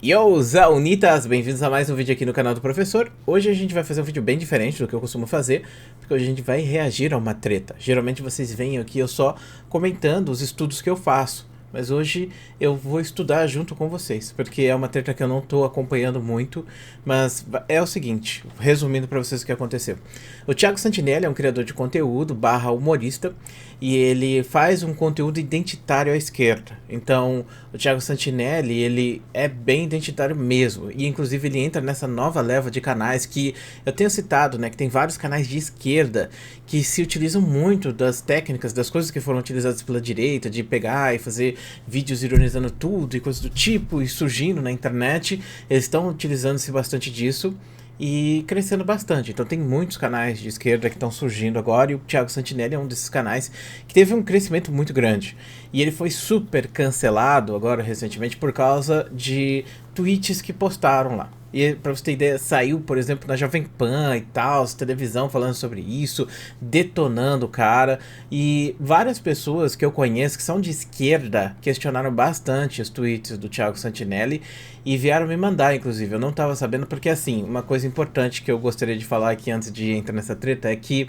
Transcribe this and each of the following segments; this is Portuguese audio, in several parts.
Yo, Zaunitas! Bem-vindos a mais um vídeo aqui no canal do professor. Hoje a gente vai fazer um vídeo bem diferente do que eu costumo fazer, porque hoje a gente vai reagir a uma treta. Geralmente vocês veem aqui eu só comentando os estudos que eu faço, mas hoje eu vou estudar junto com vocês, porque é uma treta que eu não estou acompanhando muito, mas é o seguinte, resumindo para vocês o que aconteceu. O Thiago Santinelli é um criador de conteúdo / humorista, e ele faz um conteúdo identitário à esquerda. Então, o Thiago Santinelli, ele é bem identitário mesmo, e inclusive ele entra nessa nova leva de canais que eu tenho citado, né, que tem vários canais de esquerda que se utilizam muito das técnicas, das coisas que foram utilizadas pela direita, de pegar e fazer vídeos ironizando tudo e coisas do tipo, e surgindo na internet. Eles estão utilizando-se bastante disso e crescendo bastante. Então tem muitos canais de esquerda que estão surgindo agora, e o Thiago Santinelli é um desses canais que teve um crescimento muito grande. E ele foi super cancelado agora recentemente por causa de tweets que postaram lá. E pra você ter ideia, saiu, por exemplo, na Jovem Pan e tal, televisão falando sobre isso, detonando o cara. E várias pessoas que eu conheço que são de esquerda questionaram bastante os tweets do Thiago Santinelli e vieram me mandar, inclusive. Eu não tava sabendo porque, assim, uma coisa importante que eu gostaria de falar aqui antes de entrar nessa treta é que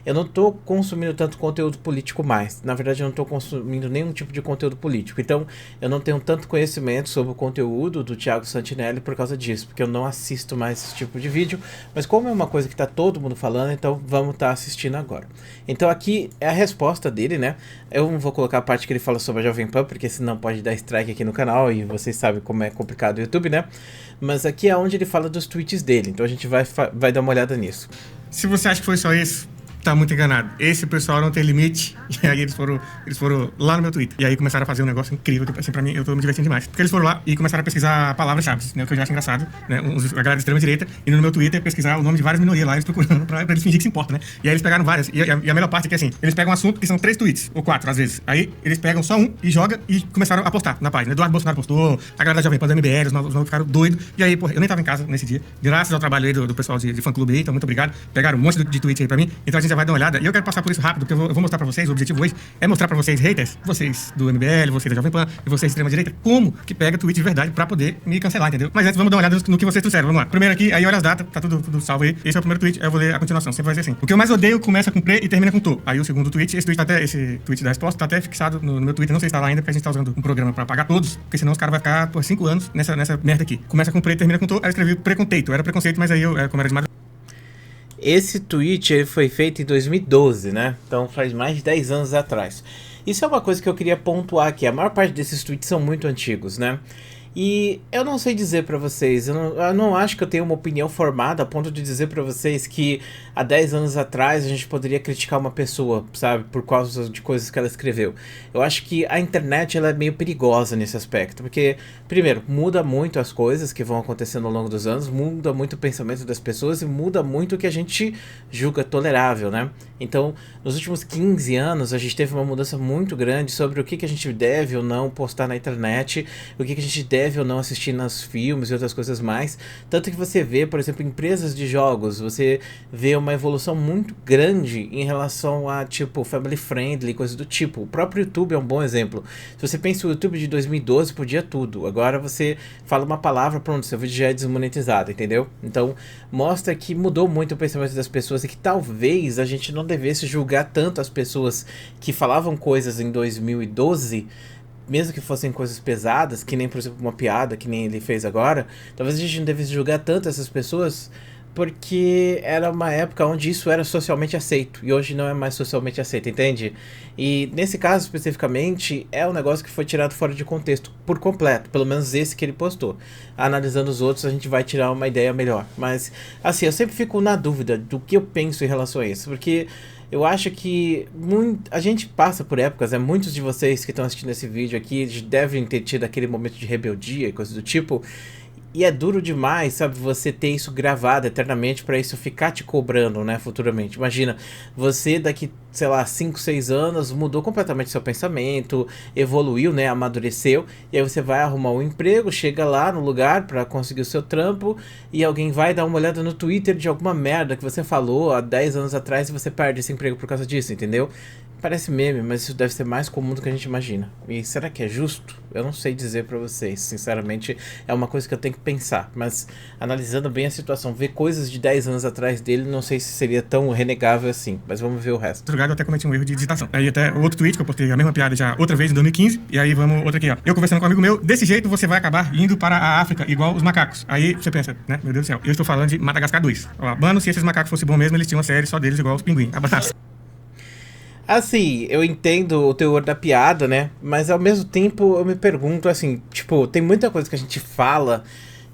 eu não tô consumindo tanto conteúdo político mais. Na verdade, eu não tô consumindo nenhum tipo de conteúdo político. Então, eu não tenho tanto conhecimento sobre o conteúdo do Thiago Santinelli por causa disso, porque eu não assisto mais esse tipo de vídeo. Mas como é uma coisa que tá todo mundo falando, então vamos estar assistindo agora. Então aqui é a resposta dele, né? Eu não vou colocar a parte que ele fala sobre a Jovem Pan, porque senão pode dar strike aqui no canal, e vocês sabem como é complicado o YouTube, né? Mas aqui é onde ele fala dos tweets dele, então a gente vai dar uma olhada nisso. Se você acha que foi só isso, tá muito enganado. Esse pessoal não tem limite. E aí eles foram lá no meu Twitter. E aí começaram a fazer um negócio incrível, que assim, pra mim, eu tô me divertindo demais. Porque eles foram lá e começaram a pesquisar palavras-chave, né? O que eu já acho engraçado, né? A galera de extrema-direita, e no meu Twitter pesquisar o nome de várias minorias lá, eles procurando pra eles fingir que se importa, né? E aí eles pegaram várias. E a melhor parte é que, assim, eles pegam um assunto que são 3 tweets, ou 4, às vezes. Aí eles pegam só um e jogam e começaram a postar na página. Eduardo Bolsonaro postou, a galera da Jovem Pan do MBL, os malucos ficaram doidos. E aí, pô, eu nem tava em casa nesse dia. Graças ao trabalho aí do pessoal de fã-clube aí, então muito obrigado. Pegaram um monte de tweets aí pra mim. Então a gente já vai dar uma olhada. E eu quero passar por isso rápido, porque eu vou mostrar pra vocês, o objetivo hoje é mostrar pra vocês, haters, vocês do MBL, vocês da Jovem Pan e vocês da extrema-direita, como que pega tweet de verdade pra poder me cancelar, entendeu? Mas antes vamos dar uma olhada no que vocês trouxeram, vamos lá. Primeiro aqui, aí olha as datas, tá tudo salvo aí. Esse é o primeiro tweet, eu vou ler a continuação, sempre vai ser assim. O que eu mais odeio começa com pre e termina com to. Aí o segundo tweet, esse tweet da resposta tá até fixado no meu Twitter, não sei se tá lá ainda, porque a gente tá usando um programa pra apagar todos, porque senão os caras vão ficar por 5 anos nessa merda aqui. Começa com pre e termina com to, aí eu escrevi preconceito, era preconceito, mas aí eu, como era de madrugada. Esse tweet ele foi feito em 2012, né? Então faz mais de 10 anos atrás. Isso é uma coisa que eu queria pontuar aqui. A maior parte desses tweets são muito antigos, né? E eu não sei dizer pra vocês, eu não acho que eu tenho uma opinião formada a ponto de dizer pra vocês que há 10 anos atrás a gente poderia criticar uma pessoa, sabe, por causa de coisas que ela escreveu. Eu acho que a internet ela é meio perigosa nesse aspecto, porque, primeiro, muda muito as coisas que vão acontecendo ao longo dos anos, muda muito o pensamento das pessoas e muda muito o que a gente julga tolerável, né? Então, nos últimos 15 anos, a gente teve uma mudança muito grande sobre o que a gente deve ou não postar na internet, o que a gente deve ou não assistir nos filmes e outras coisas mais. Tanto que você vê, por exemplo, empresas de jogos, você vê uma evolução muito grande em relação a, tipo, family friendly, coisas do tipo. O próprio YouTube é um bom exemplo. Se você pensa o YouTube de 2012, podia tudo. Agora você fala uma palavra, pronto, seu vídeo já é desmonetizado, entendeu? Então, mostra que mudou muito o pensamento das pessoas e que talvez a gente não devesse julgar tanto as pessoas que falavam coisas em 2012, mesmo que fossem coisas pesadas, que nem, por exemplo, uma piada, que nem ele fez agora. Talvez a gente não devesse julgar tanto essas pessoas, porque era uma época onde isso era socialmente aceito, e hoje não é mais socialmente aceito, entende? E nesse caso especificamente, é um negócio que foi tirado fora de contexto, por completo, pelo menos esse que ele postou. Analisando os outros, a gente vai tirar uma ideia melhor. Mas, assim, eu sempre fico na dúvida do que eu penso em relação a isso, porque eu acho que a gente passa por épocas, muitos de vocês que estão assistindo esse vídeo aqui devem ter tido aquele momento de rebeldia e coisas do tipo, e é duro demais, sabe, você ter isso gravado eternamente pra isso ficar te cobrando, né, futuramente. Imagina, você daqui, sei lá, 5, 6 anos, mudou completamente seu pensamento, evoluiu, né, amadureceu, e aí você vai arrumar um emprego, chega lá no lugar pra conseguir o seu trampo, e alguém vai dar uma olhada no Twitter de alguma merda que você falou há 10 anos atrás e você perde esse emprego por causa disso, entendeu? Parece meme, mas isso deve ser mais comum do que a gente imagina. E será que é justo? Eu não sei dizer pra vocês. Sinceramente, é uma coisa que eu tenho que pensar. Mas, analisando bem a situação, ver coisas de 10 anos atrás dele, não sei se seria tão renegável assim. Mas vamos ver o resto. Outro lugar eu até cometi um erro de digitação. Aí até outro tweet que eu postei a mesma piada já outra vez em 2015. E aí vamos outra aqui, ó. Eu conversando com um amigo meu, desse jeito você vai acabar indo para a África, igual os macacos. Aí você pensa, né? Meu Deus do céu. Eu estou falando de Madagascar 2. Ó, mano, se esses macacos fossem bons mesmo, eles tinham uma série só deles igual os pinguins. Abraço. Assim, eu entendo o teor da piada, né? Mas ao mesmo tempo eu me pergunto, assim, tipo, tem muita coisa que a gente fala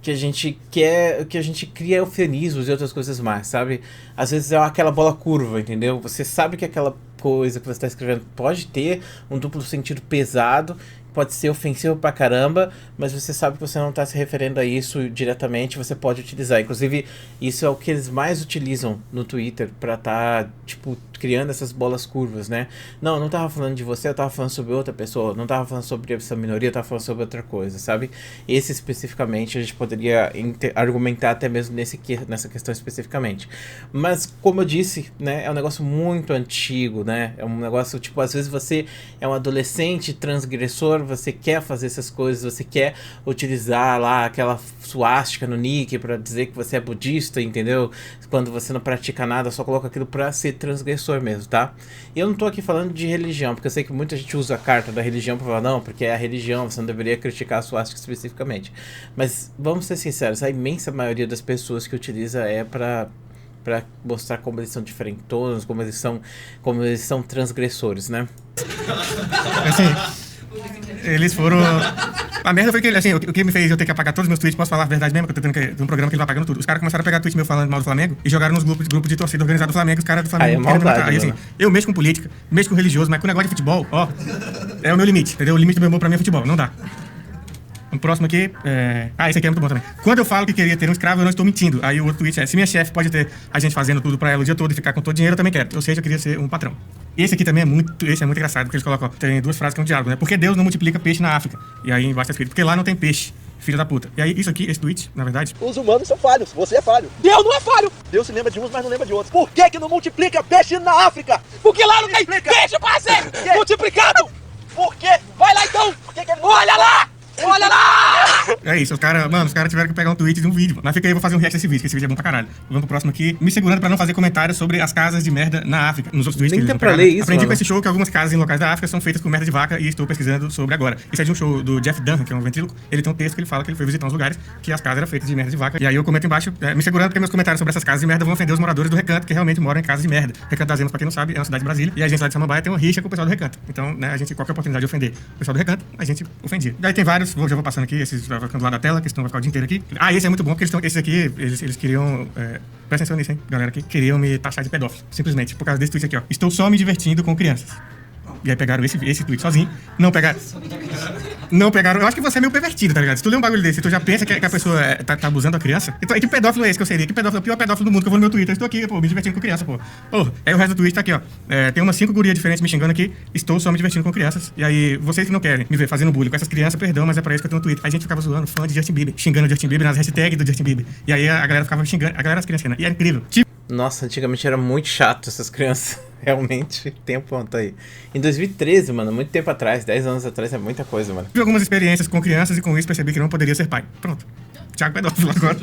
que a gente quer, que a gente cria eufemismos e outras coisas mais, sabe? Às vezes é aquela bola curva, entendeu? Você sabe que aquela coisa que você está escrevendo pode ter um duplo sentido pesado, pode ser ofensivo pra caramba, mas você sabe que você não tá se referindo a isso diretamente, você pode utilizar. Inclusive, isso é o que eles mais utilizam no Twitter pra tá, tipo, criando essas bolas curvas, né? Não tava falando de você, eu tava falando sobre outra pessoa, não tava falando sobre essa minoria, eu tava falando sobre outra coisa, sabe? Esse especificamente a gente poderia argumentar até mesmo nessa questão especificamente. Mas, como eu disse, né, é um negócio muito antigo, né? É um negócio, tipo, às vezes você é um adolescente transgressor, você quer fazer essas coisas, você quer utilizar lá aquela suástica no nick pra dizer que você é budista, entendeu? Quando você não pratica nada, só coloca aquilo pra ser transgressor mesmo, tá? E eu não tô aqui falando de religião, porque eu sei que muita gente usa a carta da religião pra falar, não, porque é a religião, você não deveria criticar a suástica especificamente. Mas vamos ser sinceros, a imensa maioria das pessoas que utiliza é pra mostrar como eles são diferentosos, como eles são transgressores, né? Assim, eles foram... A merda foi que, assim, o que me fez eu ter que apagar todos os meus tweets, posso falar a verdade mesmo, que eu tô tendo um programa que ele vai apagando tudo. Os caras começaram a pegar tweet meu falando mal do Flamengo e jogaram nos grupos de torcida organizada do Flamengo, os caras do Flamengo Aí é maldade, aí, assim, eu mexo com política, mexo com religioso, mas com o negócio de futebol, ó, é o meu limite, entendeu? O limite do meu amor pra mim é futebol, não dá. O próximo aqui, esse aqui é muito bom também. Quando eu falo que queria ter um escravo, eu não estou mentindo. Aí o outro tweet é, se minha chefe pode ter a gente fazendo tudo pra ela o dia todo e ficar com todo o dinheiro, eu também quero. Ou seja, eu queria ser um patrão. Esse aqui também é muito engraçado, porque eles colocam, tem duas frases que é um diálogo, né? Porque Deus não multiplica peixe na África. E aí embaixo tá escrito, porque lá não tem peixe, filho da puta. E aí, isso aqui, esse tweet, na verdade... Os humanos são falhos, você é falho. Deus não é falho! Deus se lembra de uns, mas não lembra de outros. Por que não multiplica peixe na África? Porque lá não tem peixe pra ser multiplicado! Por quê? Vai lá então! Olha lá! Olha lá! É isso, os caras tiveram que pegar um tweet de um vídeo. Mas fica aí, eu vou fazer um react desse vídeo, que esse vídeo é bom pra caralho. Vamos pro próximo aqui, me segurando pra não fazer comentários sobre as casas de merda na África. Nos outros tweets Nem que tem eles pra pegaram. ler isso, Aprendi mano. com esse show que algumas casas em locais da África são feitas com merda de vaca e estou pesquisando sobre agora. Isso é de um show do Jeff Dunham, que é um ventríloco. Ele tem um texto que ele fala que ele foi visitar uns lugares que as casas eram feitas de merda de vaca. E aí eu comento embaixo, me segurando porque meus comentários sobre essas casas de merda vão ofender os moradores do Recanto, que realmente moram em casas de merda. Recanto das Emas, pra quem não sabe, é uma cidade de Brasília. E a gente lá de Samambaia tem uma rixa com o pessoal do Recanto. Então, né, a gente, qualquer oportunidade de ofender o pessoal do Recanto, a gente ofendia. Daí tem vários, já vou passando aqui, esses vai ficando do lado da tela, que senão vai ficar o dia inteiro aqui. Esse é muito bom, porque esses aqui, eles queriam... presta atenção nisso, hein, galera, aqui. Queriam me taxar de pedófilo, simplesmente, por causa desse tweet aqui, ó. Estou só me divertindo com crianças. E aí pegaram esse tweet sozinho. Não pegaram. Eu acho que você é meio pervertido, tá ligado? Se tu lê um bagulho desse, tu já pensa que a pessoa tá abusando da criança. Então, que pedófilo é esse que eu seria? Que pedófilo é o pior pedófilo do mundo que eu vou no meu Twitter? Eu estou aqui, pô, me divertindo com criança, pô. Aí o resto do tweet tá aqui, ó. Tem umas 5 gurias diferentes me xingando aqui. Estou só me divertindo com crianças. E aí, vocês que não querem me ver fazendo bullying com essas crianças, perdão, mas é pra isso que eu tenho no Twitter. Aí a gente ficava zoando, fã de Justin Bieber, xingando o Justin Bieber nas hashtags do Justin Bieber. E aí a galera ficava xingando, a galera das crianças, né? E é incrível. Nossa, antigamente era muito chato essas crianças. Realmente, tem um ponto aí. Em 2013, mano, muito tempo atrás, 10 anos atrás, é muita coisa, mano. Tive algumas experiências com crianças e com isso percebi que não poderia ser pai. Pronto. Thiago pedófilo agora.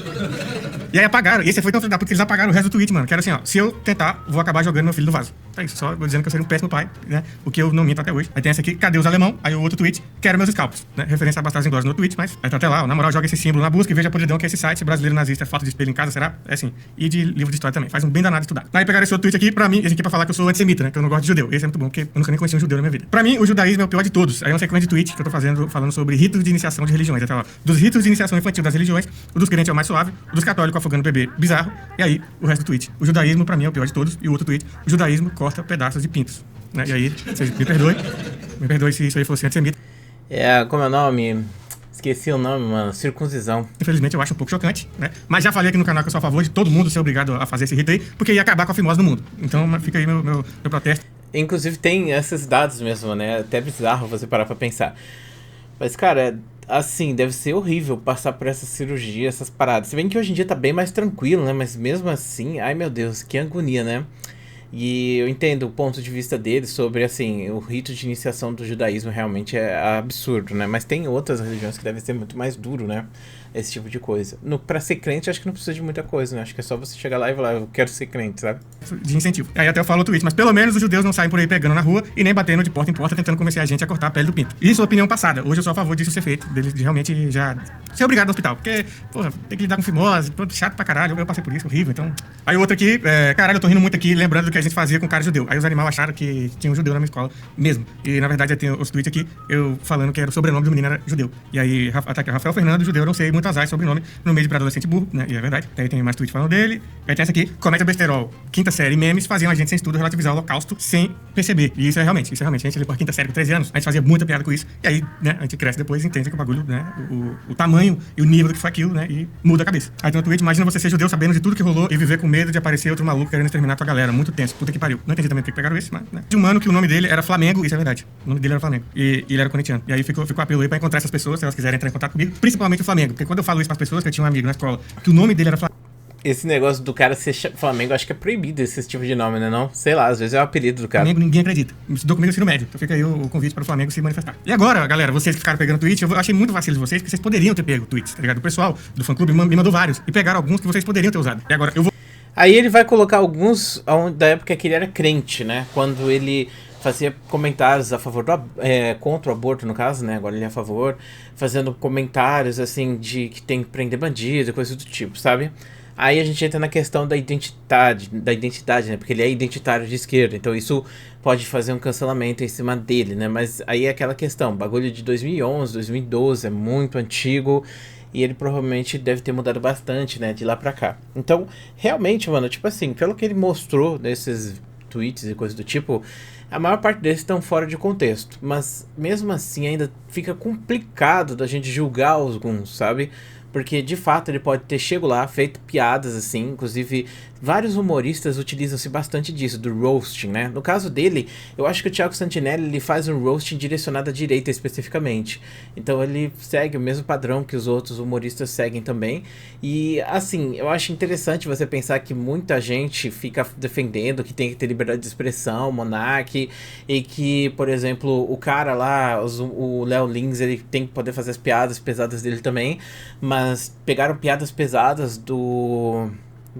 E aí apagaram. E esse foi tão filho da puta que eles apagaram o resto do tweet, mano. Que era assim, ó. Se eu tentar, vou acabar jogando meu filho no vaso. É isso. Só vou dizendo que eu seria um péssimo pai, né? O que eu não minto até hoje. Aí tem essa aqui, cadê os alemão? Aí o outro tweet, quero meus scalpos, né? Referência a Bastardos Inglórios no tweet, mas aí tá até lá, ó. Na moral, joga esse símbolo na busca e veja a podridão que é esse site brasileiro nazista, foto de espelho em casa, será? É assim. E de livro de história também. Faz um bem danado estudar. Aí pegaram esse outro tweet aqui, pra mim, esse aqui pra falar que eu sou antissemita, né? Que eu não gosto de judeu. Esse é muito bom, porque eu nunca nem conheci um judeu na minha vida. Pra mim, o judaísmo é o pior de todos. Aí uma sequência de tweets que eu tô falando sobre ritos de iniciação de religiões. Aí tá lá, dos ritos de iniciação infantil das religiões, o dos crentes é o mais suave, o dos católicos afogando o bebê bizarro, e aí o resto do tweet. O judaísmo, pra mim, é o pior de todos, e o outro tweet, o judaísmo corta pedaços de pintos. Né? E aí, vocês me perdoe se isso aí fosse antissemita. Como é o nome? Esqueci o nome, mano. Circuncisão. Infelizmente eu acho um pouco chocante, né? Mas já falei aqui no canal que eu sou a favor de todo mundo ser obrigado a fazer esse rito aí, porque ia acabar com a fimose no mundo. Então fica aí meu protesto. Inclusive tem esses dados mesmo, né? Até bizarro você parar pra pensar. Mas, cara, assim, deve ser horrível passar por essa cirurgia, essas paradas. Se bem que hoje em dia tá bem mais tranquilo, né? Mas mesmo assim, ai meu Deus, que agonia, né? E eu entendo o ponto de vista dele sobre, assim, o rito de iniciação do judaísmo realmente é absurdo, né? Mas tem outras religiões que devem ser muito mais duro, né? Esse tipo de coisa. Pra ser crente, acho que não precisa de muita coisa, né? Acho que é só você chegar lá e falar, eu quero ser crente, sabe? De incentivo. Aí até eu falo o tweet, mas pelo menos os judeus não saem por aí pegando na rua e nem batendo de porta em porta tentando convencer a gente a cortar a pele do pinto. Isso é opinião passada. Hoje eu sou a favor disso ser feito, deles de realmente já ser obrigado no hospital. Porque, porra, tem que lidar com fimose, chato pra caralho, eu passei por isso, horrível, então... Aí o outro aqui, caralho, eu tô rindo muito aqui, lembrando do que a gente fazia com o cara judeu. Aí os animais acharam que tinha um judeu na minha escola mesmo. E na verdade eu tenho os tweets aqui, eu falando que era o sobrenome do menino era judeu. E aí, tá aqui, Rafael Fernando, judeu, não sei, muito azar, sobrenome, no meio de pré-adolescente burro, né? E é verdade. Aí tem mais tweets falando dele. Aí tem essa aqui, comete besterol. Quinta série, memes faziam a gente sem estudo relativizar o holocausto sem perceber. E isso é realmente. A gente ali por quinta série com 13 anos, a gente fazia muita piada com isso. E aí, né, a gente cresce depois e entende que o bagulho, né, o tamanho e o nível do que foi aquilo, né, e muda a cabeça. Aí tem um tweet, imagina você ser judeu sabendo de tudo que rolou e viver com medo de aparecer outro maluco querendo exterminar tua galera. Muito tenso. Puta que pariu. Não entendi também porque pegaram esse, mas, né. De um mano que o nome dele era Flamengo, isso é verdade. O nome dele era Flamengo. E ele era corintiano. E aí ficou o apelo aí pra encontrar essas pessoas, se elas quiserem entrar em contato comigo, principalmente o Flamengo. Porque quando eu falo isso pras pessoas, que eu tinha um amigo na escola, que o nome dele era Flamengo. Esse negócio do cara ser Flamengo, acho que é proibido esse tipo de nome, né? Não? Sei lá, às vezes é o apelido do cara. Flamengo ninguém acredita. Me estudou comigo no ensino médio. Então fica aí o convite para o Flamengo se manifestar. E agora, galera, vocês que ficaram pegando tweets, eu achei muito vacilo de vocês, porque vocês poderiam ter pego tweets, tá ligado? O pessoal do fã-clube me mandou vários. E pegaram alguns que vocês poderiam ter usado. E agora eu vou... Aí ele vai colocar alguns da época que ele era crente, né? Quando ele fazia comentários a favor contra o aborto, no caso, né? Agora ele é a favor. Fazendo comentários, assim, de que tem que prender bandido, coisa do tipo, sabe? Aí a gente entra na questão da identidade, né? Porque ele é identitário de esquerda, então isso pode fazer um cancelamento em cima dele, né? Mas aí é aquela questão, bagulho de 2011, 2012, é muito antigo e ele provavelmente deve ter mudado bastante, né? De lá pra cá. Então, realmente, mano, tipo assim, pelo que ele mostrou nesses tweets e coisas do tipo, a maior parte deles estão fora de contexto. Mas mesmo assim ainda fica complicado da gente julgar alguns, sabe? Porque, de fato, ele pode ter chego lá, feito piadas, assim, inclusive vários humoristas utilizam-se bastante disso, do roasting, né? No caso dele, eu acho que o Thiago Santinelli, ele faz um roasting direcionado à direita especificamente. Então ele segue o mesmo padrão que os outros humoristas seguem também. E, assim, eu acho interessante você pensar que muita gente fica defendendo que tem que ter liberdade de expressão, Monark, e que, por exemplo, o cara lá, o Léo Lins, ele tem que poder fazer as piadas pesadas dele também, mas pegaram piadas pesadas do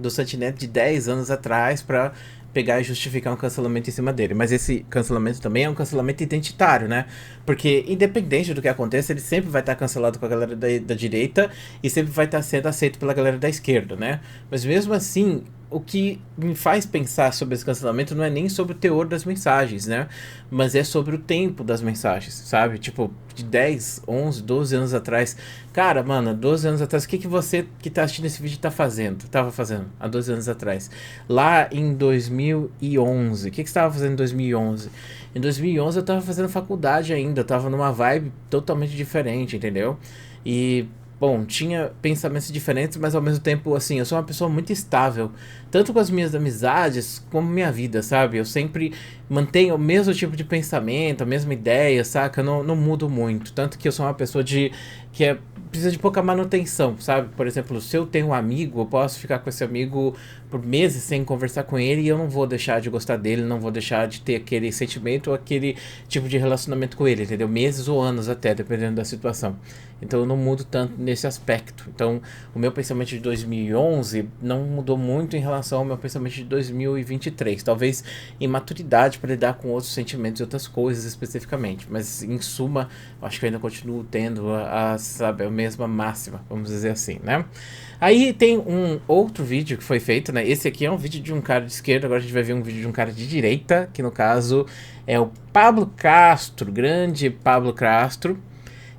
Santinelli de 10 anos atrás pra pegar e justificar um cancelamento em cima dele. Mas esse cancelamento também é um cancelamento identitário, né? Porque independente do que aconteça, ele sempre vai estar cancelado com a galera da direita e sempre vai estar sendo aceito pela galera da esquerda, né? Mas mesmo assim, o que me faz pensar sobre esse cancelamento não é nem sobre o teor das mensagens, né? Mas é sobre o tempo das mensagens, sabe? Tipo, de 10, 11, 12 anos atrás. Cara, mano, 12 anos atrás, o que você que tá assistindo esse vídeo tava fazendo há 12 anos atrás? Lá em 2011, o que você tava fazendo em 2011? Em 2011 eu tava fazendo faculdade ainda, eu tava numa vibe totalmente diferente, entendeu? E... bom, tinha pensamentos diferentes, mas ao mesmo tempo, assim, eu sou uma pessoa muito estável, tanto com as minhas amizades, como minha vida, sabe? Eu sempre mantenho o mesmo tipo de pensamento, a mesma ideia, saca? Eu não mudo muito, tanto que eu sou uma pessoa precisa de pouca manutenção, sabe? Por exemplo, se eu tenho um amigo, eu posso ficar com esse amigo por meses sem conversar com ele e eu não vou deixar de gostar dele, não vou deixar de ter aquele sentimento ou aquele tipo de relacionamento com ele, entendeu? Meses ou anos até, dependendo da situação. Então eu não mudo tanto nesse aspecto. Então o meu pensamento de 2011 não mudou muito em relação ao meu pensamento de 2023. Talvez em maturidade para lidar com outros sentimentos e outras coisas especificamente. Mas em suma, eu acho que eu ainda continuo tendo sabe, a mesma máxima, vamos dizer assim, né? Aí tem um outro vídeo que foi feito, né? Esse aqui é um vídeo de um cara de esquerda, agora a gente vai ver um vídeo de um cara de direita, que no caso é o Pablo Castro, grande Pablo Castro.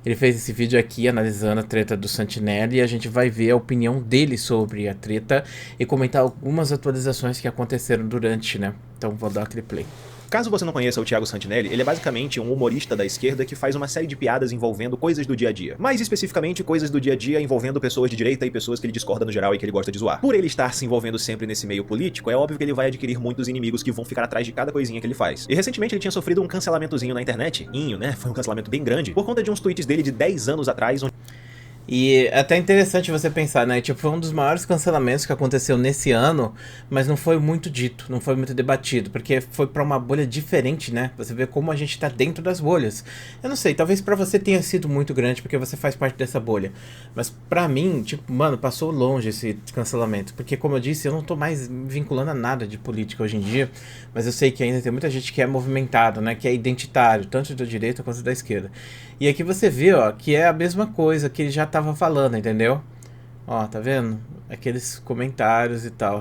Ele fez esse vídeo aqui analisando a treta do Santinelli e a gente vai ver a opinião dele sobre a treta e comentar algumas atualizações que aconteceram durante, né? Então vou dar aquele play. Caso você não conheça o Thiago Santinelli, ele é basicamente um humorista da esquerda que faz uma série de piadas envolvendo coisas do dia a dia. Mais especificamente, coisas do dia a dia envolvendo pessoas de direita e pessoas que ele discorda no geral e que ele gosta de zoar. Por ele estar se envolvendo sempre nesse meio político, é óbvio que ele vai adquirir muitos inimigos que vão ficar atrás de cada coisinha que ele faz. E recentemente ele tinha sofrido um cancelamentozinho na internet, né? Foi um cancelamento bem grande, por conta de uns tweets dele de 10 anos atrás, E é até interessante você pensar, né? Tipo, foi um dos maiores cancelamentos que aconteceu nesse ano, mas não foi muito dito, não foi muito debatido, porque foi pra uma bolha diferente, né? Você vê como a gente tá dentro das bolhas. Eu não sei, talvez pra você tenha sido muito grande, porque você faz parte dessa bolha. Mas pra mim, tipo, mano, passou longe esse cancelamento. Porque, como eu disse, eu não tô mais me vinculando a nada de política hoje em dia, mas eu sei que ainda tem muita gente que é movimentado, né? Que é identitário, tanto da direita quanto da esquerda. E aqui você vê, ó, que é a mesma coisa que ele já tava falando, entendeu? Ó, tá vendo? Aqueles comentários e tal.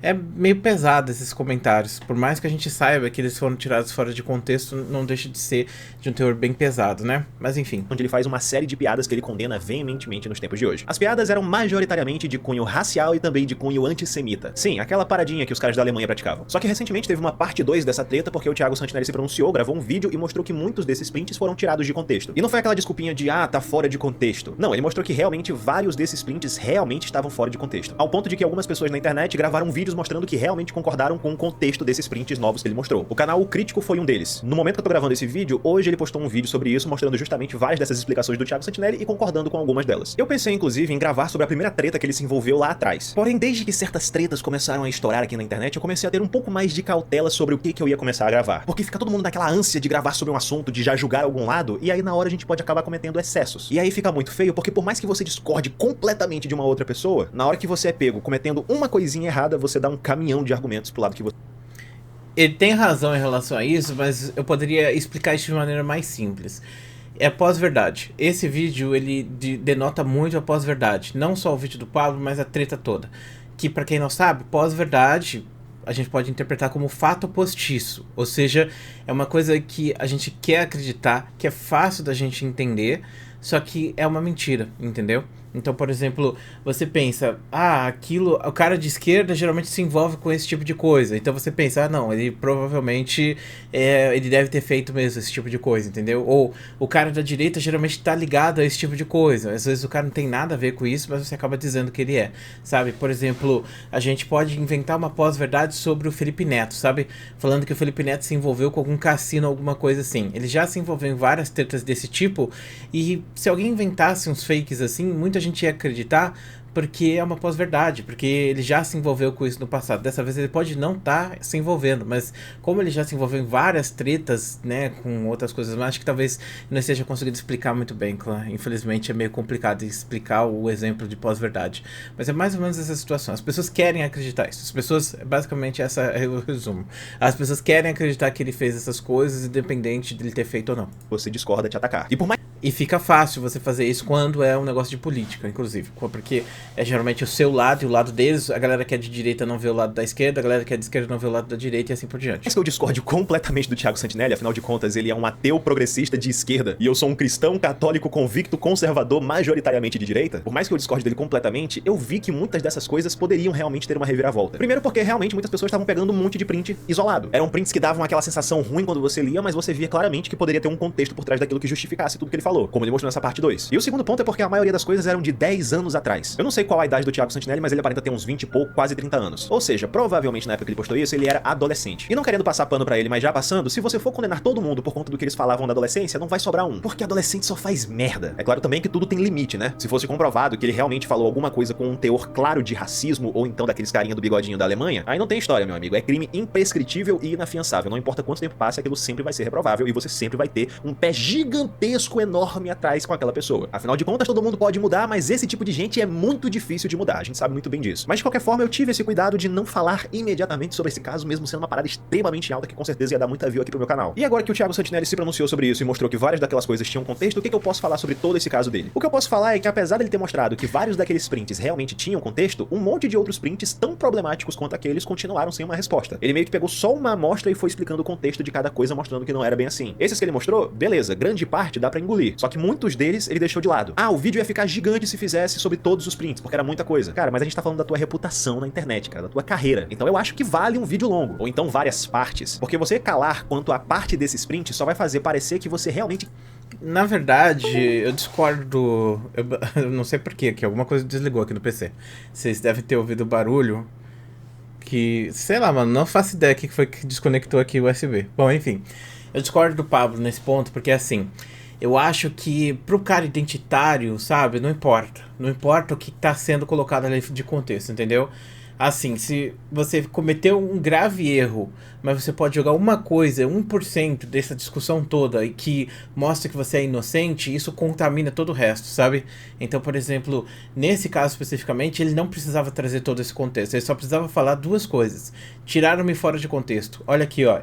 É meio pesado esses comentários. Por mais que a gente saiba que eles foram tirados fora de contexto, não deixa de ser de um teor bem pesado, né? Mas enfim. Onde ele faz uma série de piadas que ele condena veementemente nos tempos de hoje. As piadas eram majoritariamente de cunho racial e também de cunho antissemita. Sim, aquela paradinha que os caras da Alemanha praticavam. Só que recentemente teve uma parte 2 dessa treta porque o Thiago Santinelli se pronunciou, gravou um vídeo e mostrou que muitos desses prints foram tirados de contexto. E não foi aquela desculpinha de, tá fora de contexto. Não, ele mostrou que realmente vários desses prints realmente estavam fora de contexto. Ao ponto de que algumas pessoas na internet gravaram vídeos mostrando que realmente concordaram com o contexto desses prints novos que ele mostrou. O canal O Crítico foi um deles. No momento que eu tô gravando esse vídeo, hoje ele postou um vídeo sobre isso, mostrando justamente várias dessas explicações do Thiago Santinelli e concordando com algumas delas. Eu pensei, inclusive, em gravar sobre a primeira treta que ele se envolveu lá atrás. Porém, desde que certas tretas começaram a estourar aqui na internet, eu comecei a ter um pouco mais de cautela sobre o que eu ia começar a gravar. Porque fica todo mundo naquela ânsia de gravar sobre um assunto, de já julgar algum lado, e aí na hora a gente pode acabar cometendo excessos. E aí fica muito feio, porque por mais que você discorde completamente de uma outra pessoa, na hora que você é pego cometendo uma coisinha errada, você dá um caminhão de argumentos pro lado que você... Ele tem razão em relação a isso, mas eu poderia explicar isso de maneira mais simples. É pós-verdade. Esse vídeo, ele denota muito a pós-verdade. Não só o vídeo do Pablo, mas a treta toda. Que, pra quem não sabe, pós-verdade a gente pode interpretar como fato postiço. Ou seja, é uma coisa que a gente quer acreditar, que é fácil da gente entender, só que é uma mentira, entendeu? Então, por exemplo, você pensa, aquilo, o cara de esquerda geralmente se envolve com esse tipo de coisa. Então você pensa, não, ele provavelmente ele deve ter feito mesmo esse tipo de coisa, entendeu? Ou o cara da direita geralmente tá ligado a esse tipo de coisa. Às vezes o cara não tem nada a ver com isso, mas você acaba dizendo que ele é, sabe? Por exemplo, a gente pode inventar uma pós-verdade sobre o Felipe Neto, sabe? Falando que o Felipe Neto se envolveu com algum cassino, alguma coisa assim. Ele já se envolveu em várias tretas desse tipo, e se alguém inventasse uns fakes assim, muita gente ia acreditar, porque é uma pós-verdade, porque ele já se envolveu com isso no passado. Dessa vez ele pode não estar se envolvendo, mas como ele já se envolveu em várias tretas, né, com outras coisas, mas acho que talvez não esteja conseguindo explicar muito bem, claro. Infelizmente é meio complicado explicar o exemplo de pós-verdade, mas é mais ou menos essa situação. As pessoas querem acreditar isso, as pessoas, basicamente essa é o resumo, as pessoas querem acreditar que ele fez essas coisas, independente de ele ter feito ou não. Você discorda te atacar. E fica fácil você fazer isso quando é um negócio de política, inclusive, porque é geralmente o seu lado e o lado deles. A galera que é de direita não vê o lado da esquerda, a galera que é de esquerda não vê o lado da direita e assim por diante. Mas que eu discordo completamente do Thiago Santinelli, afinal de contas ele é um ateu progressista de esquerda e eu sou um cristão católico convicto conservador majoritariamente de direita. Por mais que eu discorde dele completamente, eu vi que muitas dessas coisas poderiam realmente ter uma reviravolta. Primeiro porque realmente muitas pessoas estavam pegando um monte de print isolado. Eram prints que davam aquela sensação ruim quando você lia, mas você via claramente que poderia ter um contexto por trás daquilo que justificasse tudo que ele falou, como ele mostrou nessa parte 2. E o segundo ponto é porque a maioria das coisas eram de 10 anos atrás. Eu não sei qual a idade do Thiago Santinelli, mas ele aparenta ter uns 20 e pouco, quase 30 anos. Ou seja, provavelmente na época que ele postou isso, ele era adolescente. E não querendo passar pano pra ele, mas já passando, se você for condenar todo mundo por conta do que eles falavam da adolescência, não vai sobrar um. Porque adolescente só faz merda. É claro também que tudo tem limite, né? Se fosse comprovado que ele realmente falou alguma coisa com um teor claro de racismo, ou então daqueles carinha do bigodinho da Alemanha, aí não tem história, meu amigo. É crime imprescritível e inafiançável. Não importa quanto tempo passe, aquilo sempre vai ser reprovável e você sempre vai ter um pé gigantesco, enorme atrás com aquela pessoa. Afinal de contas, todo mundo pode mudar, mas esse tipo de gente é muito difícil de mudar. A gente sabe muito bem disso. Mas de qualquer forma, eu tive esse cuidado de não falar imediatamente sobre esse caso, mesmo sendo uma parada extremamente alta que com certeza ia dar muita view aqui pro meu canal. E agora que o Thiago Santinelli se pronunciou sobre isso e mostrou que várias daquelas coisas tinham contexto, o que eu posso falar sobre todo esse caso dele? O que eu posso falar é que apesar dele ter mostrado que vários daqueles prints realmente tinham contexto, um monte de outros prints tão problemáticos quanto aqueles continuaram sem uma resposta. Ele meio que pegou só uma amostra e foi explicando o contexto de cada coisa, mostrando que não era bem assim. Esses que ele mostrou, beleza, grande parte dá pra engolir. Só que muitos deles ele deixou de lado. O vídeo ia ficar gigante se fizesse sobre todos os prints, porque era muita coisa. Cara, mas a gente tá falando da tua reputação na internet, cara, da tua carreira. Então eu acho que vale um vídeo longo, ou então várias partes. Porque você calar quanto a parte desses prints só vai fazer parecer que você realmente... Na verdade, eu discordo. Eu não sei porquê, que alguma coisa desligou aqui no PC. Vocês devem ter ouvido o barulho. Que, sei lá, mano, não faço ideia o que foi que desconectou aqui o USB. Bom, enfim. Eu discordo do Pablo nesse ponto, porque assim... Eu acho que pro cara identitário, sabe, não importa. Não importa o que tá sendo colocado ali de contexto, entendeu? Assim, se você cometeu um grave erro, mas você pode jogar uma coisa, 1% dessa discussão toda, e que mostra que você é inocente, isso contamina todo o resto, sabe? Então, por exemplo, nesse caso especificamente, ele não precisava trazer todo esse contexto, ele só precisava falar duas coisas. Tiraram-me fora de contexto. Olha aqui, ó,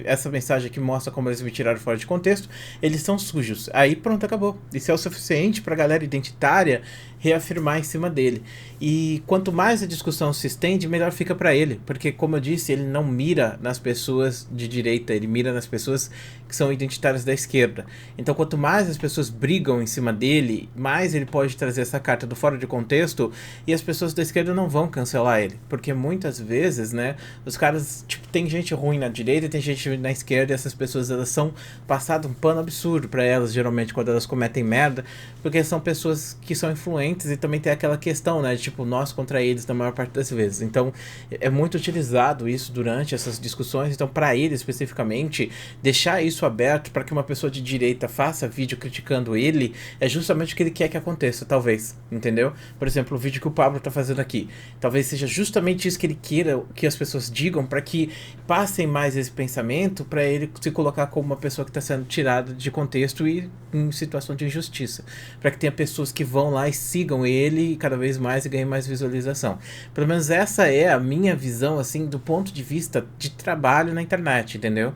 essa mensagem aqui mostra como eles me tiraram fora de contexto, eles são sujos. Aí pronto, acabou. Isso é o suficiente pra galera identitária reafirmar em cima dele. E quanto mais a discussão se estende, melhor fica pra ele, porque como eu disse, ele não mira nas pessoas de direita, ele mira nas pessoas que são identitárias da esquerda. Então quanto mais as pessoas brigam em cima dele, mais ele pode trazer essa carta do fora de contexto, e as pessoas da esquerda não vão cancelar ele, porque muitas vezes, né, os caras, tipo, tem gente ruim na direita e tem gente na esquerda, e essas pessoas, elas são passadas um pano absurdo pra elas, geralmente, quando elas cometem merda, porque são pessoas que são influentes, e também tem aquela questão, né, de, tipo, nós contra eles na maior parte das vezes. Então é muito utilizado isso durante essas discussões. Então, para ele especificamente, deixar isso aberto para que uma pessoa de direita faça vídeo criticando ele é justamente o que ele quer que aconteça, talvez, entendeu? Por exemplo, o vídeo que o Pablo tá fazendo aqui, talvez seja justamente isso que ele queira que as pessoas digam, para que passem mais esse pensamento, para ele se colocar como uma pessoa que está sendo tirada de contexto e em situação de injustiça, para que tenha pessoas que vão lá e sigam ele cada vez mais e ganhem mais visualização. Pelo menos essa é a minha visão, assim, do ponto de vista de trabalho na internet, entendeu?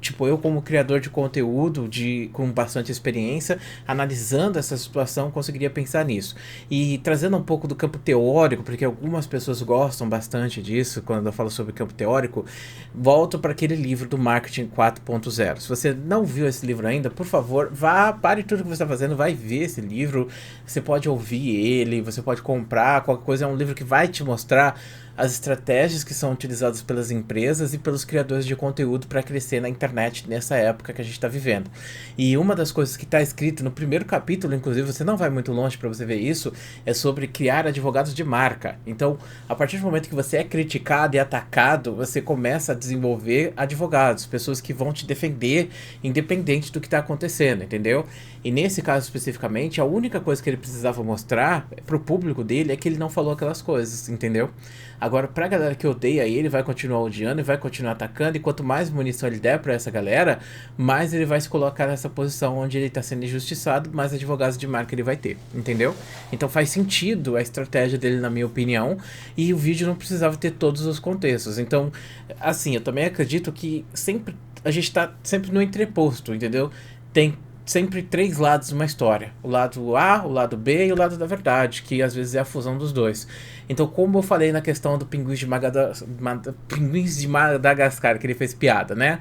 Tipo, eu como criador de conteúdo, com bastante experiência, analisando essa situação, conseguiria pensar nisso. E trazendo um pouco do campo teórico, porque algumas pessoas gostam bastante disso, quando eu falo sobre campo teórico, volto para aquele livro do Marketing 4.0. Se você não viu esse livro ainda, por favor, pare tudo que você está fazendo, vai ver esse livro, você pode ouvir ele, você pode comprar, qualquer coisa, é um livro que vai te mostrar as estratégias que são utilizadas pelas empresas e pelos criadores de conteúdo para crescer na internet nessa época que a gente está vivendo. E uma das coisas que está escrito no primeiro capítulo, inclusive, você não vai muito longe para você ver isso, é sobre criar advogados de marca. Então, a partir do momento que você é criticado e atacado, você começa a desenvolver advogados, pessoas que vão te defender independente do que está acontecendo, entendeu? E nesse caso especificamente, a única coisa que ele precisava mostrar pro público dele é que ele não falou aquelas coisas, entendeu? Agora, pra galera que odeia ele, vai continuar odiando e vai continuar atacando, e quanto mais munição ele der pra essa galera, mais ele vai se colocar nessa posição onde ele tá sendo injustiçado, mais advogados de marca ele vai ter, entendeu? Então faz sentido a estratégia dele, na minha opinião, e o vídeo não precisava ter todos os contextos. Então, assim, eu também acredito que a gente tá sempre no entreposto, entendeu? Tem sempre três lados de uma história. O lado A, o lado B e o lado da verdade, que às vezes é a fusão dos dois. Então, como eu falei na questão do Pinguins de Madagascar, que ele fez piada, né?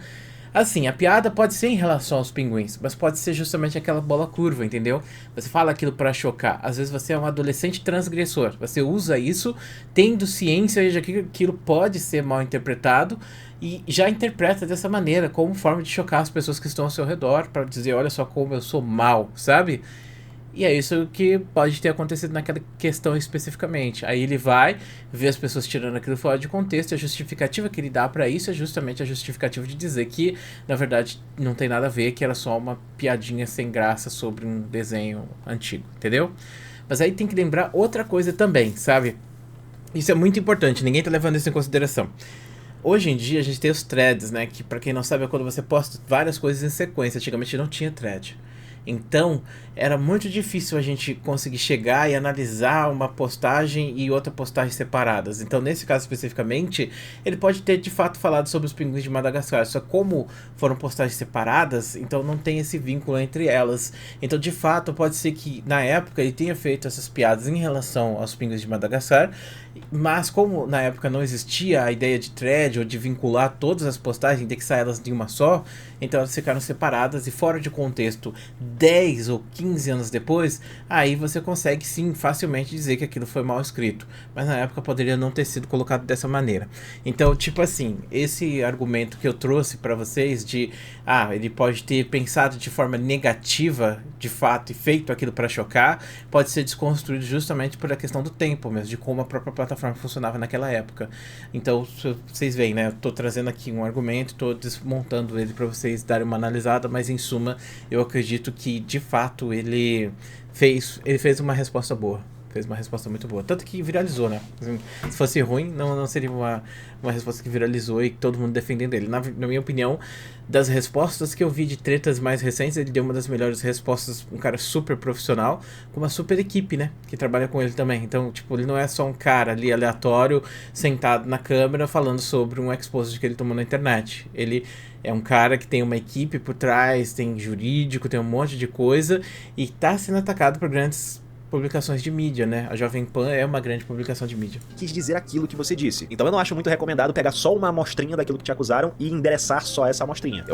Assim, a piada pode ser em relação aos pinguins, mas pode ser justamente aquela bola curva, entendeu? Você fala aquilo pra chocar. Às vezes você é um adolescente transgressor. Você usa isso tendo ciência de que aquilo pode ser mal interpretado e já interpreta dessa maneira, como forma de chocar as pessoas que estão ao seu redor, para dizer, olha só como eu sou mal, sabe? E é isso que pode ter acontecido naquela questão especificamente. Aí ele vai ver as pessoas tirando aquilo fora de contexto, e a justificativa que ele dá pra isso é justamente a justificativa de dizer que, na verdade, não tem nada a ver, que era só uma piadinha sem graça sobre um desenho antigo, entendeu? Mas aí tem que lembrar outra coisa também, sabe? Isso é muito importante, ninguém tá levando isso em consideração. Hoje em dia a gente tem os threads, né? Que pra quem não sabe é quando você posta várias coisas em sequência. Antigamente não tinha thread. Então, era muito difícil a gente conseguir chegar e analisar uma postagem e outra postagem separadas. Então, nesse caso especificamente, ele pode ter de fato falado sobre os pinguins de Madagascar. Só como foram postagens separadas, então não tem esse vínculo entre elas. Então, de fato, pode ser que na época ele tenha feito essas piadas em relação aos pinguins de Madagascar, mas como na época não existia a ideia de thread ou de vincular todas as postagens, indexar elas de uma só, então elas ficaram separadas e fora de contexto 10 ou 15 anos depois, aí você consegue sim facilmente dizer que aquilo foi mal escrito, mas na época poderia não ter sido colocado dessa maneira. Então, tipo assim, esse argumento que eu trouxe pra vocês de ele pode ter pensado de forma negativa de fato e feito aquilo pra chocar, pode ser desconstruído justamente por a questão do tempo mesmo, de como a própria plataforma funcionava naquela época. Então, vocês veem, né, eu tô trazendo aqui um argumento, tô desmontando ele pra vocês darem uma analisada, mas em suma, eu acredito que, de fato, ele fez uma resposta boa. Fez uma resposta muito boa. Tanto que viralizou, né? Se fosse ruim, não seria uma resposta que viralizou e todo mundo defendendo ele. Na minha opinião, das respostas que eu vi de tretas mais recentes, ele deu uma das melhores respostas. Um cara super profissional, com uma super equipe, né? Que trabalha com ele também. Então, tipo, ele não é só um cara ali aleatório, sentado na câmera, falando sobre um exposed que ele tomou na internet. Ele é um cara que tem uma equipe por trás, tem jurídico, tem um monte de coisa, e tá sendo atacado por grandes publicações de mídia, né? A Jovem Pan é uma grande publicação de mídia. Quis dizer aquilo que você disse. Então eu não acho muito recomendado pegar só uma amostrinha daquilo que te acusaram e endereçar só essa amostrinha.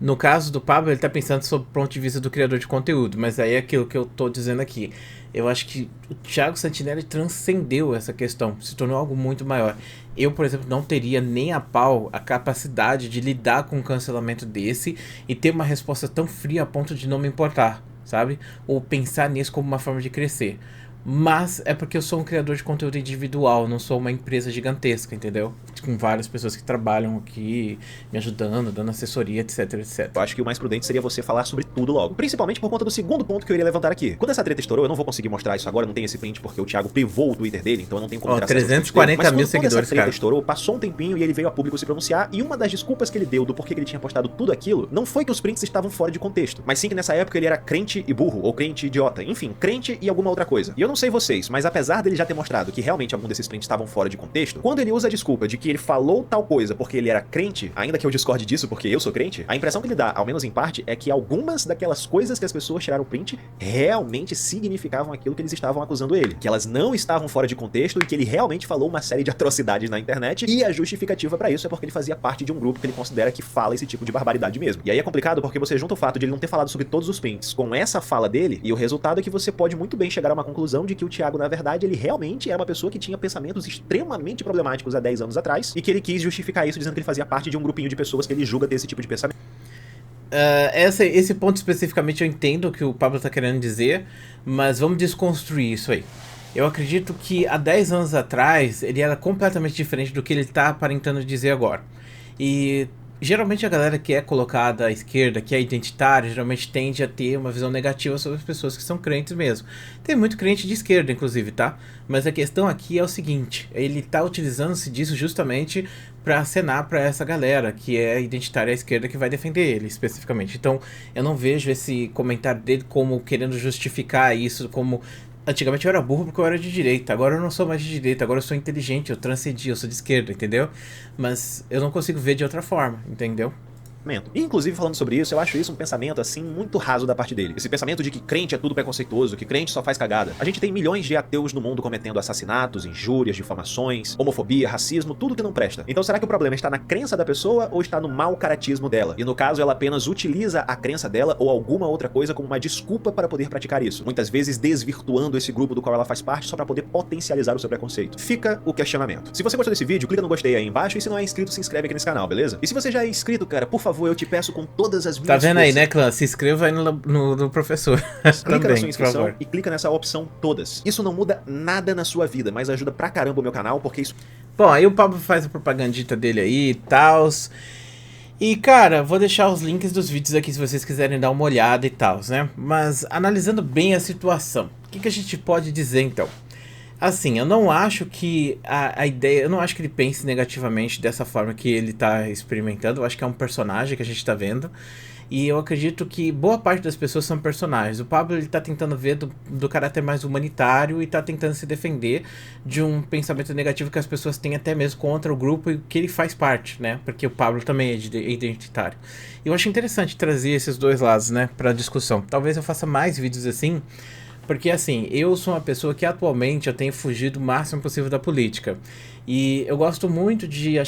No caso do Pablo, ele tá pensando sob o ponto de vista do criador de conteúdo, mas aí é aquilo que eu tô dizendo aqui. Eu acho que o Thiago Santinelli transcendeu essa questão, se tornou algo muito maior. Eu, por exemplo, não teria nem a pau a capacidade de lidar com um cancelamento desse e ter uma resposta tão fria a ponto de não me importar, sabe? Ou pensar nisso como uma forma de crescer. Mas é porque eu sou um criador de conteúdo individual, não sou uma empresa gigantesca, entendeu? Com várias pessoas que trabalham aqui, me ajudando, dando assessoria, etc, etc. Eu acho que o mais prudente seria você falar sobre tudo logo. Principalmente por conta do segundo ponto que eu iria levantar aqui. Quando essa treta estourou, eu não vou conseguir mostrar isso agora, não tem esse print porque o Thiago privou o Twitter dele, então eu não tenho como ter acesso 340 mil seguidores, essa treta estourou, passou um tempinho e ele veio a público se pronunciar, e uma das desculpas que ele deu do porquê que ele tinha postado tudo aquilo, não foi que os prints estavam fora de contexto, mas sim que nessa época ele era crente e burro, ou crente e idiota, enfim, crente e alguma outra coisa. E eu não sei vocês, mas apesar dele já ter mostrado que realmente algum desses prints estavam fora de contexto, quando ele usa a desculpa de que ele falou tal coisa porque ele era crente, ainda que eu discorde disso porque eu sou crente, a impressão que ele dá, ao menos em parte, é que algumas daquelas coisas que as pessoas tiraram print realmente significavam aquilo que eles estavam acusando ele, que elas não estavam fora de contexto e que ele realmente falou uma série de atrocidades na internet, e a justificativa pra isso é porque ele fazia parte de um grupo que ele considera que fala esse tipo de barbaridade mesmo. E aí é complicado porque você junta o fato de ele não ter falado sobre todos os prints com essa fala dele, e o resultado é que você pode muito bem chegar a uma conclusão de que o Thiago, na verdade, ele realmente era uma pessoa que tinha pensamentos extremamente problemáticos há 10 anos atrás, e que ele quis justificar isso dizendo que ele fazia parte de um grupinho de pessoas que ele julga ter esse tipo de pensamento. Esse ponto especificamente eu entendo o que o Pablo tá querendo dizer, mas vamos desconstruir isso aí. Eu acredito que há 10 anos atrás ele era completamente diferente do que ele tá aparentando dizer agora. E geralmente a galera que é colocada à esquerda, que é identitária, geralmente tende a ter uma visão negativa sobre as pessoas que são crentes mesmo. Tem muito crente de esquerda, inclusive, tá? Mas a questão aqui é o seguinte, ele tá utilizando-se disso justamente para acenar para essa galera que é identitária à esquerda que vai defender ele, especificamente. Então, eu não vejo esse comentário dele como querendo justificar isso, como... Antigamente eu era burro porque eu era de direita, agora eu não sou mais de direita, agora eu sou inteligente, eu transcendi, eu sou de esquerda, entendeu? Mas eu não consigo ver de outra forma, entendeu? E, inclusive, falando sobre isso, eu acho isso um pensamento, assim, muito raso da parte dele. Esse pensamento de que crente é tudo preconceituoso, que crente só faz cagada. A gente tem milhões de ateus no mundo cometendo assassinatos, injúrias, difamações, homofobia, racismo, tudo que não presta. Então será que o problema está na crença da pessoa ou está no mau caratismo dela? E no caso, ela apenas utiliza a crença dela ou alguma outra coisa como uma desculpa para poder praticar isso. Muitas vezes desvirtuando esse grupo do qual ela faz parte só para poder potencializar o seu preconceito. Fica o questionamento. Se você gostou desse vídeo, clica no gostei aí embaixo, e se não é inscrito, se inscreve aqui nesse canal, beleza? E se você já é inscrito, cara, por favor, eu te peço com todas as minhas Tá vendo forças. aí, né, clã? Se inscreva aí no professor. Clica Também, na sua inscrição e clica nessa opção todas. Isso não muda nada na sua vida, mas ajuda pra caramba o meu canal, porque isso... Bom, aí o Pablo faz a propagandita dele aí e tal. E, cara, vou deixar os links dos vídeos aqui se vocês quiserem dar uma olhada e tal, né? Mas, analisando bem a situação, o que a gente pode dizer, então? Assim, eu não acho que a ideia... Eu não acho que ele pense negativamente dessa forma que ele tá experimentando. Eu acho que é um personagem que a gente tá vendo. E eu acredito que boa parte das pessoas são personagens. O Pablo, ele tá tentando ver do caráter mais humanitário e tá tentando se defender de um pensamento negativo que as pessoas têm até mesmo contra o grupo e que ele faz parte, né? Porque o Pablo também é identitário. Eu acho interessante trazer esses dois lados, né, pra discussão. Talvez eu faça mais vídeos assim, porque assim, eu sou uma pessoa que atualmente eu tenho fugido o máximo possível da política. E eu gosto muito de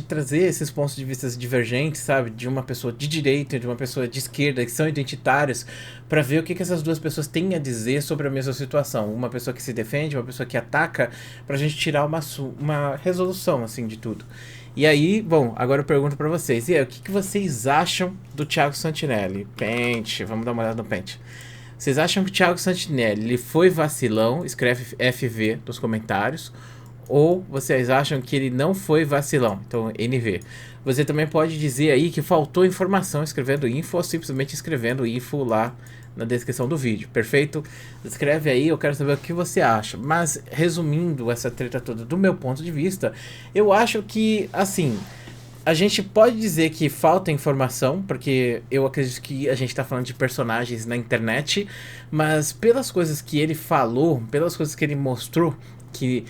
trazer esses pontos de vista divergentes, sabe? De uma pessoa de direita e de uma pessoa de esquerda, que são identitários, para ver o que essas duas pessoas têm a dizer sobre a mesma situação. Uma pessoa que se defende, uma pessoa que ataca, pra gente tirar uma resolução, assim, de tudo. E aí, bom, agora eu pergunto pra vocês. E aí, o que vocês acham do Thiago Santinelli? Pente, vamos dar uma olhada no Pente. Vocês acham que o Thiago Santinelli ele foi vacilão? Escreve FV nos comentários. ou vocês acham que ele não foi vacilão? Então, NV. Você também pode dizer aí que faltou informação escrevendo info ou simplesmente escrevendo info lá na descrição do vídeo, perfeito? Escreve aí, eu quero saber o que você acha. Mas, resumindo essa treta toda do meu ponto de vista, eu acho que, assim, a gente pode dizer que falta informação, porque eu acredito que a gente tá falando de personagens na internet, mas pelas coisas que ele falou, pelas coisas que ele mostrou, que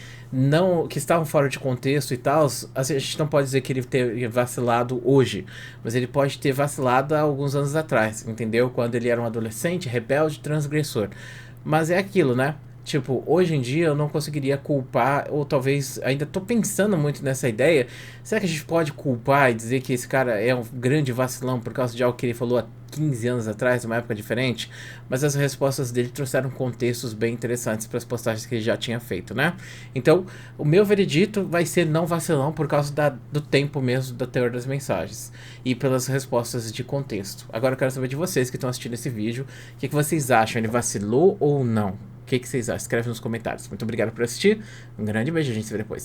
estavam fora de contexto e tal, a gente não pode dizer que ele ter vacilado hoje, mas ele pode ter vacilado há alguns anos atrás, entendeu? Quando ele era um adolescente, rebelde, transgressor. Mas é aquilo, né? Tipo, hoje em dia eu não conseguiria culpar, ou talvez ainda tô pensando muito nessa ideia. Será que a gente pode culpar e dizer que esse cara é um grande vacilão por causa de algo que ele falou há 15 anos atrás, numa época diferente? Mas as respostas dele trouxeram contextos bem interessantes para as postagens que ele já tinha feito, né? Então, o meu veredito vai ser não vacilão por causa do tempo mesmo da teoria das mensagens e pelas respostas de contexto. Agora eu quero saber de vocês que estão assistindo esse vídeo, o que vocês acham? Ele vacilou ou não? O que vocês acham? Escreve nos comentários. Muito obrigado por assistir. Um grande beijo, a gente se vê depois.